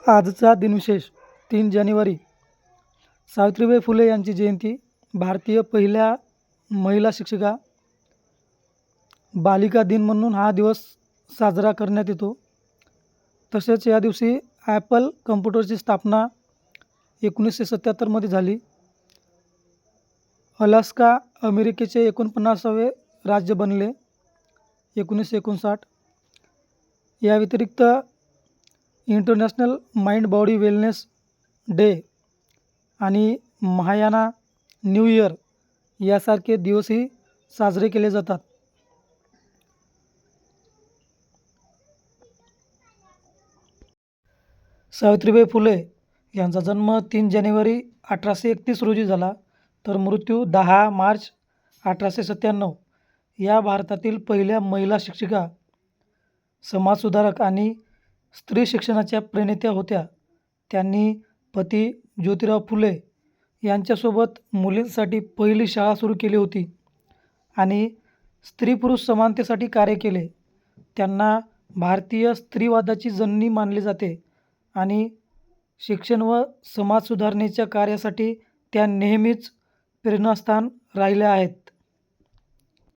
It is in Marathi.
आजचा दिनविशेष 3 जानेवारी सावित्रीबाई फुले यांची जयंती. भारतीय पहिल्या महिला शिक्षिका. बालिका दिन म्हणून हा दिवस साजरा करण्यात येतो. तसेच या दिवशी ॲपल कम्प्युटरची स्थापना 1977 झाली. अलास्का अमेरिकेचे 49वे राज्य बनले 1959. या व्यतिरिक्त international mind body wellness day आणि महायाना न्यू इयर यासारखे दिवसही साजरे केले जातात. सावित्रीबाई फुले यांचा जन्म 3 जानेवारी 1831 रोजी झाला, तर मृत्यू 10 मार्च 1897. या भारतातील पहिल्या महिला शिक्षिका, समाजसुधारक आणि स्त्री शिक्षणाच्या प्रणेत्या होत्या. त्यांनी पती ज्योतिराव फुले यांच्यासोबत मुलींसाठी पहिली शाळा सुरू केली होती आणि स्त्री-पुरुष समानतेसाठी कार्य केले. त्यांना भारतीय स्त्रीवादाची जननी मानले जाते आणि शिक्षण व समाजसुधारणेच्या कार्यासाठी त्या नेहमीच प्रेरणास्थान राहिल्या आहेत.